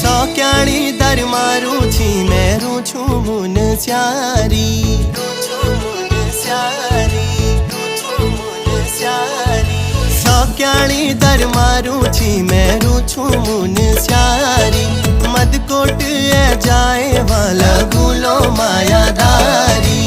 सौक्याणी दर मारू छी मेरू छू मुन स्यारी सौक्याणी दर मारू छी मेरू छू मुन स्यारी मदकोट ए जाए वाला गुलो मायादारी